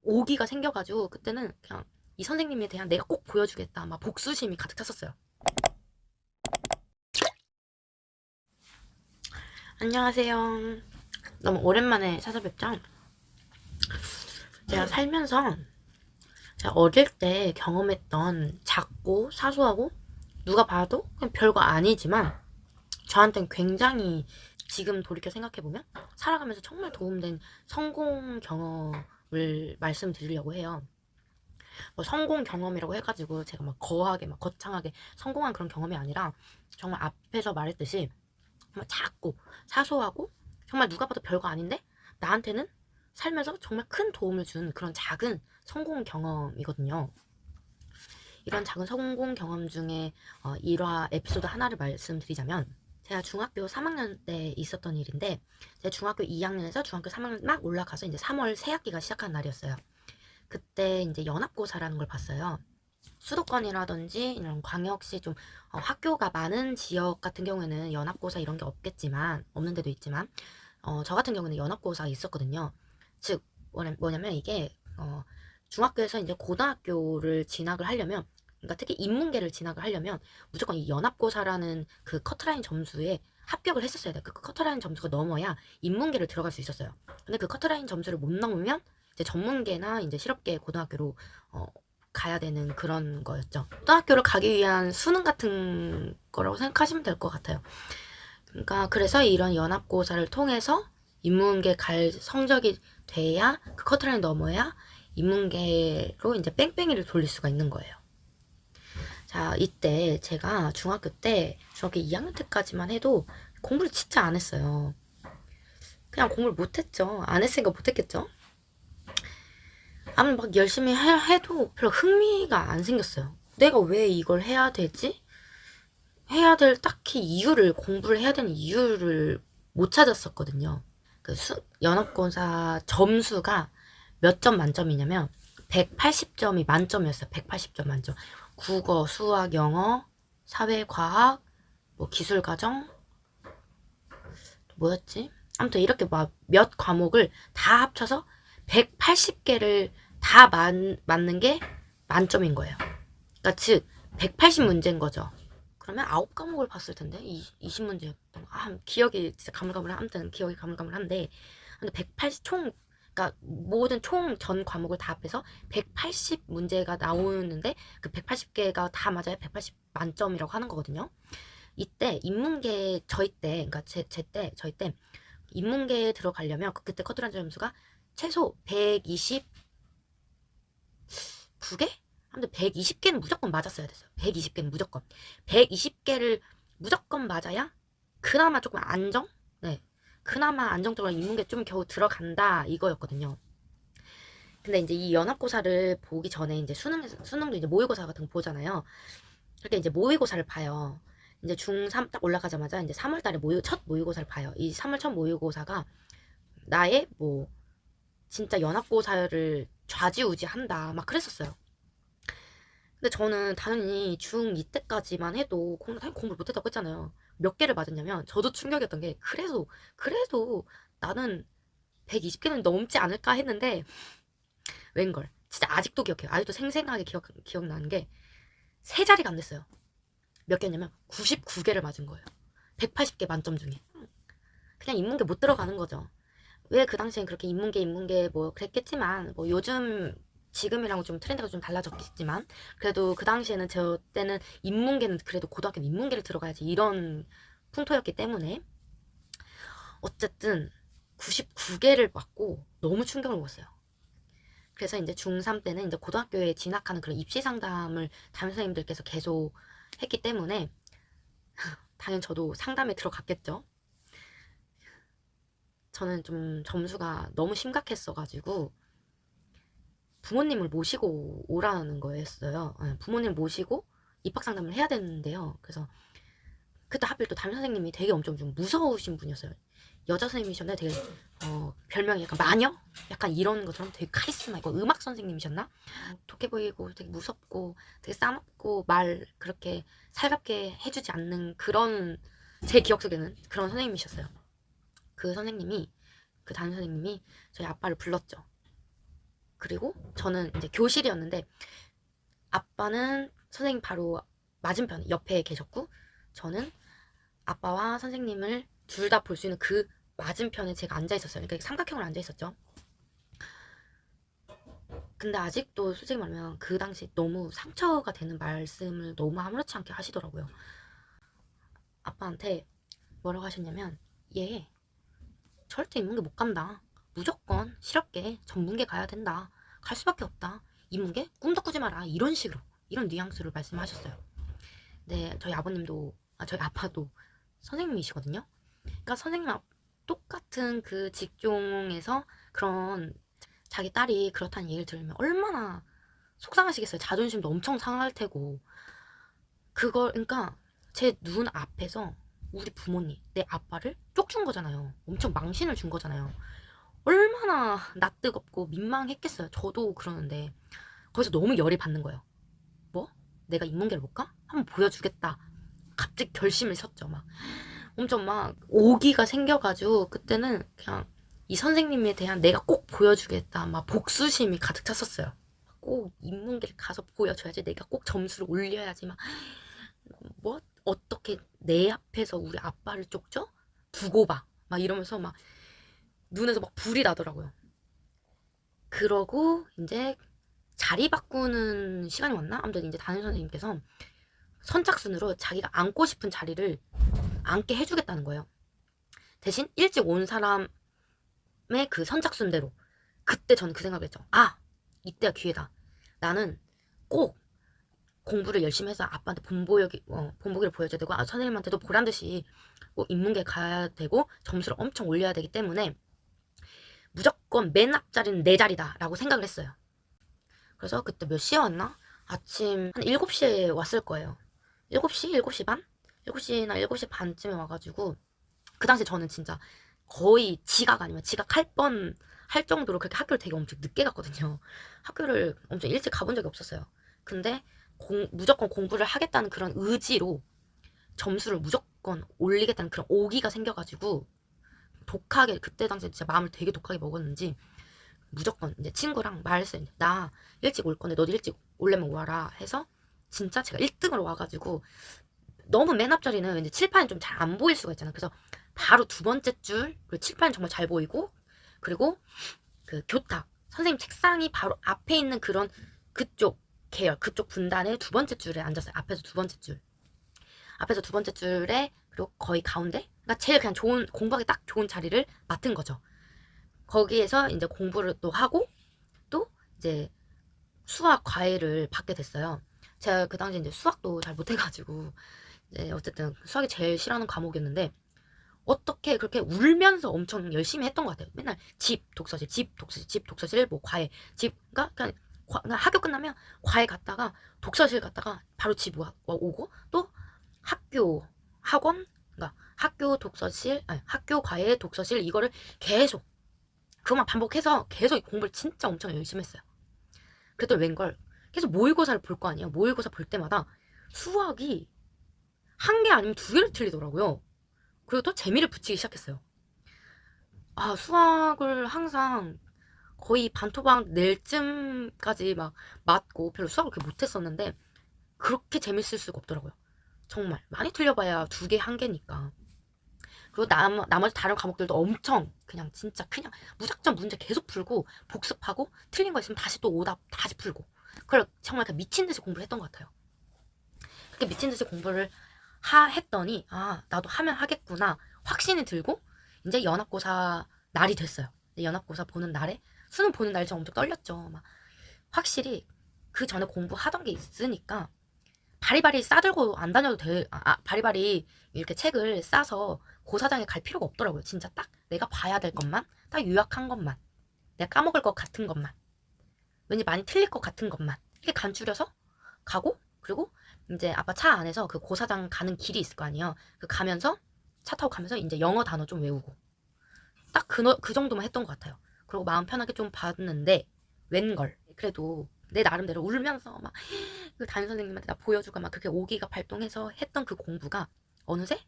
오기가 생겨가지고 그때는 그냥 이 선생님에 대한 내가 꼭 보여주겠다 막 복수심이 가득 찼었어요. 안녕하세요. 너무 오랜만에 찾아뵙죠? 제가 살면서 제가 어릴 때 경험했던 작고 사소하고 누가 봐도 그냥 별거 아니지만 저한테는 굉장히 지금 돌이켜 생각해보면 살아가면서 정말 도움된 성공 경험을 말씀드리려고 해요. 뭐 성공 경험이라고 해가지고 제가 막 거하게 막 거창하게 성공한 그런 경험이 아니라 정말 앞에서 말했듯이 정말 작고 사소하고 정말 누가 봐도 별거 아닌데 나한테는 살면서 정말 큰 도움을 준 그런 작은 성공 경험이거든요. 이런 작은 성공 경험 중에 일화 에피소드 하나를 말씀드리자면 제가 중학교 3학년 때 있었던 일인데 제가 중학교 2학년에서 중학교 3학년 막 올라가서 이제 3월 새학기가 시작한 날이었어요. 그때 이제 연합고사라는 걸 봤어요. 수도권이라든지 이런 광역시 좀 학교가 많은 지역 같은 경우에는 연합고사 이런 게 없겠지만 없는 데도 있지만 저 같은 경우는 연합고사 있었거든요. 즉 뭐냐면 이게 중학교에서 이제 고등학교를 진학을 하려면 그러니까 특히 인문계를 진학을 하려면 무조건 이 연합고사라는 그 커트라인 점수에 합격을 했었어야 돼요. 그 커트라인 점수가 넘어야 인문계를 들어갈 수 있었어요. 근데 그 커트라인 점수를 못 넘으면 이제 전문계나 이제 실업계 고등학교로 가야 되는 그런 거였죠. 고등학교를 가기 위한 수능 같은 거라고 생각하시면 될 것 같아요. 그러니까 그래서 이런 연합고사를 통해서 인문계 갈 성적이 돼야 그 커트라인 넘어야 인문계로 이제 뺑뺑이를 돌릴 수가 있는 거예요. 자, 이때 제가 중학교 2학년 때까지만 해도 공부를 진짜 안 했어요. 그냥 공부를 못했죠. 안 했으니까 못했겠죠. 아무리 막 열심히 해도 별로 흥미가 안 생겼어요. 내가 왜 이걸 해야 되지? 해야 될 딱히 이유를, 공부를 해야 되는 이유를 못 찾았었거든요. 그 연합고사 점수가 몇 점 만점이냐면 180점이 만점이었어요. 180점 만점. 국어, 수학, 영어, 사회, 과학, 뭐 기술, 가정, 뭐였지? 아무튼 이렇게 막 몇 과목을 다 합쳐서 180개를 다 맞는 게 만점인 거예요. 그러니까 즉 180문제인 거죠. 그러면 9과목을 봤을 텐데 20문제였던 거. 기억이 진짜 가물가물해. 아무튼 기억이 가물가물한데 근데 180 총 그러니까 모든 총 전 과목을 다 합해서 180문제가 나오는데 그 180개가 다 맞아야 180 만점이라고 하는 거거든요. 이때 인문계 저희 때 그러니까 저희 때 인문계에 들어가려면 그때 커트라인 점수가 최소 129개? 아무튼 120개는 무조건 맞았어야 됐어요. 120개는 무조건. 120개를 무조건 맞아야 그나마 조금 네. 그나마 안정적으로 인문계 좀 겨우 들어간다 이거였거든요. 근데 이제 이 연합고사를 보기 전에 이제 수능도 이제 모의고사 같은 거 보잖아요. 그렇게 이제 모의고사를 봐요. 이제 중3 딱 올라가자마자 이제 3월 달에 첫 모의고사를 봐요. 이 3월 첫 모의고사가 나의 뭐 진짜 연합고사를 좌지우지한다 막 그랬었어요. 근데 저는 당연히 중2 때까지만 해도 공부를 못했다고 했잖아요. 몇 개를 맞았냐면 저도 충격이었던 게 그래도 나는 120개는 넘지 않을까 했는데 웬걸 진짜 아직도 기억해요. 아직도 생생하게 기억나는 게 세 자리가 안 됐어요. 몇 개냐면 99개를 맞은 거예요. 180개 만점 중에. 그냥 인문계 못 들어가는 거죠. 왜 그 당시엔 그렇게 인문계 뭐 그랬겠지만 뭐 요즘 지금이랑 좀 트렌드가 좀 달라졌겠지만 그래도 그 당시에는 저 때는 인문계는 그래도 고등학교는 인문계를 들어가야지 이런 풍토였기 때문에 어쨌든 99개를 맞고 너무 충격을 먹었어요. 그래서 이제 중3 때는 이제 고등학교에 진학하는 그런 입시 상담을 담임 선생님들께서 계속 했기 때문에 당연 저도 상담에 들어갔겠죠. 저는 좀 점수가 너무 심각했어가지고 부모님을 모시고 오라는 거였어요. 부모님 모시고 입학 상담을 해야 되는데요. 그래서 그때 하필 또 담임 선생님이 되게 엄청 좀 무서우신 분이었어요. 여자 선생님이셨는데 되게 별명이 약간 마녀? 약간 이런 것처럼 되게 카리스마 있고 음악 선생님이셨나? 독해 보이고 되게 무섭고 되게 싸납고 말 그렇게 살갑게 해주지 않는 그런 제 기억 속에는 그런 선생님이셨어요. 그 담임 선생님이 저희 아빠를 불렀죠. 그리고 저는 이제 교실이었는데 아빠는 선생님 바로 맞은편 옆에 계셨고 저는 아빠와 선생님을 둘 다 볼 수 있는 그 맞은편에 제가 앉아 있었어요. 그러니까 삼각형으로 앉아 있었죠. 근데 아직도 솔직히 말하면 그 당시 너무 상처가 되는 말씀을 너무 아무렇지 않게 하시더라고요. 아빠한테 뭐라고 하셨냐면 얘 절대 인문계 못 간다. 무조건 실업계 전문계 가야 된다. 갈 수밖에 없다. 인문계 꿈도 꾸지 마라. 이런 식으로 이런 뉘앙스로 말씀하셨어요. 네, 저희 아버님도 저희 아빠도 선생님이시거든요. 그러니까 선생님 똑같은 그 직종에서 그런 자기 딸이 그렇다는 얘기를 들으면 얼마나 속상하시겠어요. 자존심도 엄청 상할 테고. 그걸 그러니까 제 눈 앞에서 우리 부모님, 내 아빠를 쪽준 거잖아요. 엄청 망신을 준 거잖아요. 얼마나 낯뜨겁고 민망했겠어요. 저도 그러는데 거기서 너무 열이 받는 거예요. 뭐? 내가 인문계를 못 가? 한번 보여주겠다. 갑자기 결심을 섰죠. 막 엄청 막 오기가 생겨가지고 그때는 그냥 이 선생님에 대한 내가 꼭 보여주겠다. 막 복수심이 가득 찼었어요. 꼭 인문계를 가서 보여줘야지. 내가 꼭 점수를 올려야지. 막 뭐 어떻게 내 앞에서 우리 아빠를 쪽죠? 두고 봐. 막 이러면서 막 눈에서 막 불이 나더라고요. 그러고 이제 자리 바꾸는 시간이 왔나? 아무튼 이제 담임 선생님께서 선착순으로 자기가 앉고 싶은 자리를 앉게 해주겠다는 거예요. 대신 일찍 온 사람의 그 선착순대로. 그때 저는 그 생각을 했죠. 아, 이때가 기회다. 나는 꼭 공부를 열심히 해서 아빠한테 본보기를 보여줘야 되고 선생님한테도 보란 듯이 꼭 인문계 가야 되고 점수를 엄청 올려야 되기 때문에 무조건 맨 앞자리는 내 자리다 라고 생각을 했어요. 그래서 그때 몇 시에 왔나? 아침 한 7시에 왔을 거예요. 7시? 7시 반? 7시나 7시 반쯤에 와가지고 그 당시 저는 진짜 거의 지각 아니면 지각할 뻔 할 정도로 그렇게 학교를 되게 엄청 늦게 갔거든요. 학교를 엄청 일찍 가본 적이 없었어요. 근데 무조건 공부를 하겠다는 그런 의지로 점수를 무조건 올리겠다는 그런 오기가 생겨가지고 독하게 그때 당시에 진짜 마음을 되게 독하게 먹었는지 무조건 이제 친구랑 말했어요. 나 일찍 올 건데 너도 일찍 올려면 와라 해서 진짜 제가 1등으로 와가지고 너무 맨 앞자리는 이제 칠판이 좀 잘 안 보일 수가 있잖아요. 그래서 바로 두 번째 줄 그리고 칠판이 정말 잘 보이고 그리고 그 교탁 선생님 책상이 바로 앞에 있는 그런 그쪽 계열 그쪽 분단의 두 번째 줄에 앉았어요. 앞에서 두 번째 줄 앞에서 두 번째 줄에 그리고 거의 가운데 그러니까 제일 그냥 좋은 공부하기 딱 좋은 자리를 맡은 거죠. 거기에서 이제 공부를 또 하고 또 이제 수학 과외를 받게 됐어요. 제가 그 당시 이제 수학도 잘 못해가지고 이제 어쨌든 수학이 제일 싫어하는 과목이었는데 어떻게 그렇게 울면서 엄청 열심히 했던 것 같아요. 맨날 집 독서실 집 독서실 집 독서실 뭐 과외 집 그러니까 그냥 학교 끝나면 과외 갔다가 독서실 갔다가 바로 집 오고 또 학교 학원 그러니까 학교 독서실 아니 학교 과외 독서실 이거를 계속 그것만 반복해서 계속 공부를 진짜 엄청 열심히 했어요. 그랬더니 웬걸 계속 모의고사를 볼 거 아니에요. 모의고사 볼 때마다 수학이 한 개 아니면 두 개를 틀리더라고요. 그리고 또 재미를 붙이기 시작했어요. 아, 수학을 항상 거의 반토막 낼 쯤까지 막 맞고 별로 수학을 그렇게 못했었는데 그렇게 재밌을 수가 없더라고요. 정말 많이 틀려봐야 두 개, 한 개니까. 그리고 나머지 다른 과목들도 엄청 그냥 진짜 그냥 무작정 문제 계속 풀고 복습하고 틀린 거 있으면 다시 또 오답 다시 풀고 그걸 정말 미친 듯이 공부를 했던 것 같아요. 그렇게 미친 듯이 공부를 했더니 아 나도 하면 하겠구나 확신이 들고 이제 연합고사 날이 됐어요. 연합고사 보는 날에 수능 보는 날이 엄청 떨렸죠. 막 확실히 그 전에 공부하던 게 있으니까 바리바리 싸들고 안 다녀도 바리바리 이렇게 책을 싸서 고사장에 갈 필요가 없더라고요. 진짜 딱 내가 봐야 될 것만 딱 요약한 것만 내가 까먹을 것 같은 것만 왠지 많이 틀릴 것 같은 것만 이렇게 간추려서 가고 그리고 이제 아빠 차 안에서 그 고사장 가는 길이 있을 거 아니에요. 그 가면서 차 타고 가면서 이제 영어 단어 좀 외우고 딱 그 정도만 했던 것 같아요. 그리고 마음 편하게 좀 봤는데 웬걸 그래도 내 나름대로 울면서 막 그 담임 선생님한테 나 보여주고 막 그렇게 오기가 발동해서 했던 그 공부가 어느새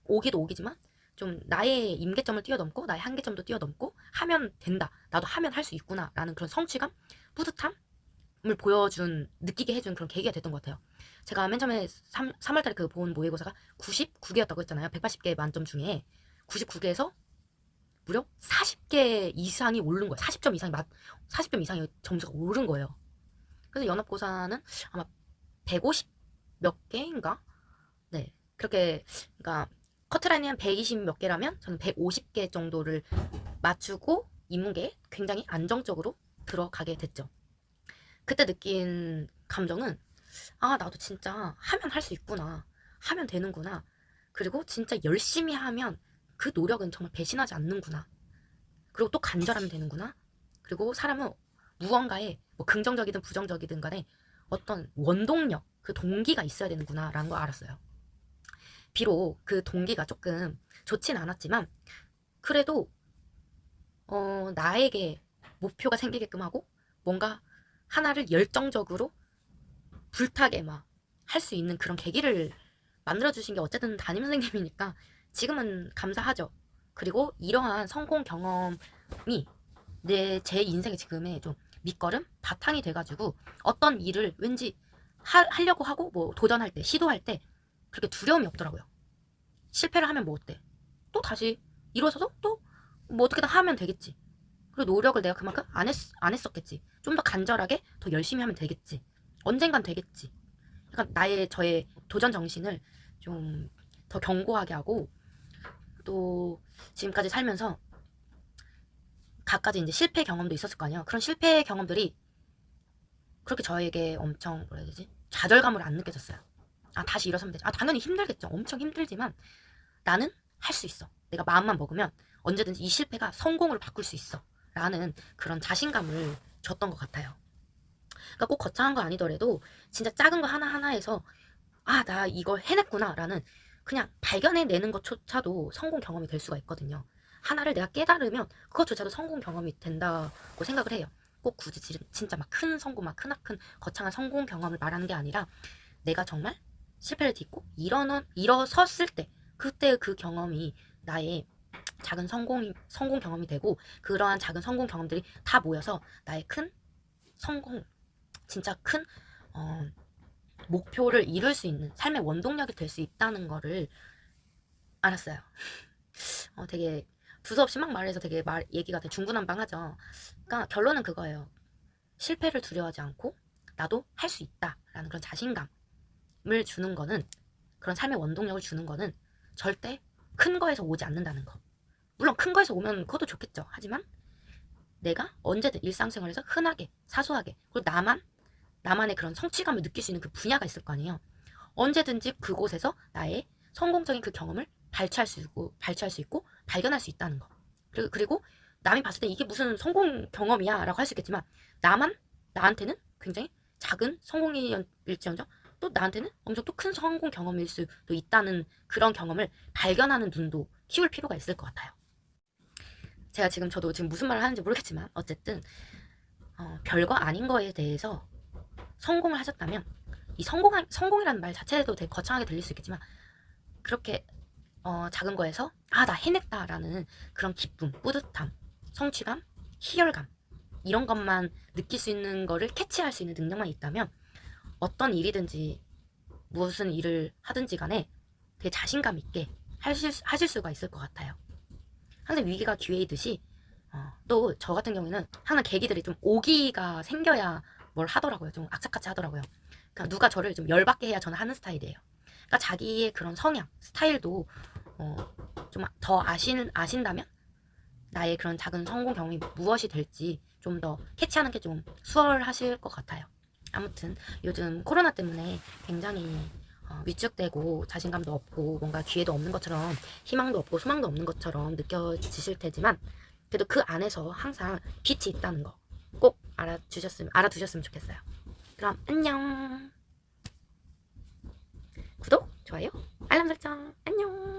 오기도 오기지만 좀 나의 임계점을 뛰어넘고 나의 한계점도 뛰어넘고 하면 된다. 나도 하면 할 수 있구나. 라는 그런 성취감, 뿌듯함을 느끼게 해준 그런 계기가 됐던 것 같아요. 제가 맨 처음에 3월달에 그 본 모의고사가 99개였다고 했잖아요. 180개 만점 중에 99개에서 무려 40개 이상이 오른 거예요. 40점 이상의 점수가 오른 거예요. 그래서 연합고사는 아마 150 몇 개인가? 네. 그렇게, 그러니까 커트라인이 한 120 몇 개라면 저는 150개 정도를 맞추고 인문계에 굉장히 안정적으로 들어가게 됐죠. 그때 느낀 감정은 아, 나도 진짜 하면 할 수 있구나. 하면 되는구나. 그리고 진짜 열심히 하면 그 노력은 정말 배신하지 않는구나. 그리고 또 간절하면 되는구나. 그리고 사람은 무언가에 뭐 긍정적이든 부정적이든 간에 어떤 원동력, 그 동기가 있어야 되는구나 라는 걸 알았어요. 비록 그 동기가 조금 좋진 않았지만 그래도 나에게 목표가 생기게끔 하고 뭔가 하나를 열정적으로 불타게 막 할 수 있는 그런 계기를 만들어주신 게 어쨌든 담임 선생님이니까 지금은 감사하죠. 그리고 이러한 성공 경험이 제 인생의 지금의 좀 밑거름? 바탕이 돼가지고 어떤 일을 왠지 하려고 하고 뭐 도전할 때, 시도할 때 그렇게 두려움이 없더라고요. 실패를 하면 뭐 어때? 또 다시 일어서서 또 뭐 어떻게든 하면 되겠지. 그리고 노력을 내가 그만큼 안 했었겠지. 좀 더 간절하게 더 열심히 하면 되겠지. 언젠간 되겠지. 약간 저의 도전 정신을 좀 더 견고하게 하고 또 지금까지 살면서 갖가지 이제 실패 경험도 있었을 거 아니에요. 그런 실패 경험들이 그렇게 저에게 엄청 뭐라 해야 되지? 좌절감을 안 느껴졌어요. 아, 다시 일어서면 되지. 아, 당연히 힘들겠죠. 엄청 힘들지만 나는 할 수 있어. 내가 마음만 먹으면 언제든지 이 실패가 성공으로 바꿀 수 있어. 라는 그런 자신감을 줬던 것 같아요. 그러니까 꼭 거창한 거 아니더라도 진짜 작은 거 하나하나에서 아, 나 이걸 해냈구나 라는 그냥 발견해내는 것조차도 성공 경험이 될 수가 있거든요. 하나를 내가 깨달으면 그것조차도 성공 경험이 된다고 생각을 해요. 꼭 굳이 진짜 막 큰 성공, 막 크나큰 거창한 성공 경험을 말하는 게 아니라 내가 정말 실패를 딛고 일어섰을 때 그때 그 경험이 나의 작은 성공 경험이 되고 그러한 작은 성공 경험들이 다 모여서 나의 큰 성공, 진짜 큰 목표를 이룰 수 있는 삶의 원동력이 될 수 있다는 거를 알았어요. 되게 두서없이 막 말해서 되게 얘기가 되게 중구난방하죠. 그러니까 결론은 그거예요. 실패를 두려워하지 않고 나도 할 수 있다라는 그런 자신감을 주는 거는 그런 삶의 원동력을 주는 거는 절대 큰 거에서 오지 않는다는 거. 물론 큰 거에서 오면 그것도 좋겠죠. 하지만 내가 언제든 일상생활에서 흔하게 사소하게 그리고 나만의 그런 성취감을 느낄 수 있는 그 분야가 있을 거 아니에요. 언제든지 그곳에서 나의 성공적인 그 경험을 발췌할 수 있고 발견할 수 있다는 거. 그리고 남이 봤을 때 이게 무슨 성공 경험이야 라고 할 수 있겠지만 나한테는 굉장히 작은 성공일지언정 또 나한테는 엄청 또 큰 성공 경험일 수도 있다는 그런 경험을 발견하는 눈도 키울 필요가 있을 것 같아요. 저도 지금 무슨 말을 하는지 모르겠지만 어쨌든 별거 아닌 거에 대해서 성공을 하셨다면 이 성공이라는 말 자체도 되게 거창하게 들릴 수 있겠지만 그렇게 작은 거에서 나 해냈다라는 그런 기쁨, 뿌듯함, 성취감, 희열감 이런 것만 느낄 수 있는 거를 캐치할 수 있는 능력만 있다면 어떤 일이든지 무슨 일을 하든지 간에 되게 자신감 있게 하실 수가 있을 것 같아요. 항상 위기가 기회이듯이 또 저 같은 경우에는 항상 계기들이 좀 오기가 생겨야 뭘 하더라고요. 좀 악착같이 하더라고요. 그러니까 누가 저를 좀 열받게 해야 저는 하는 스타일이에요. 그러니까 자기의 그런 성향, 스타일도 좀 더 아신다면 나의 그런 작은 성공 경험이 무엇이 될지 좀 더 캐치하는 게 좀 수월하실 것 같아요. 아무튼 요즘 코로나 때문에 굉장히 위축되고 자신감도 없고 뭔가 기회도 없는 것처럼 희망도 없고 소망도 없는 것처럼 느껴지실 테지만 그래도 그 안에서 항상 빛이 있다는 거 꼭 알아두셨으면 좋겠어요. 그럼 안녕. 구독, 좋아요, 알람 설정, 안녕.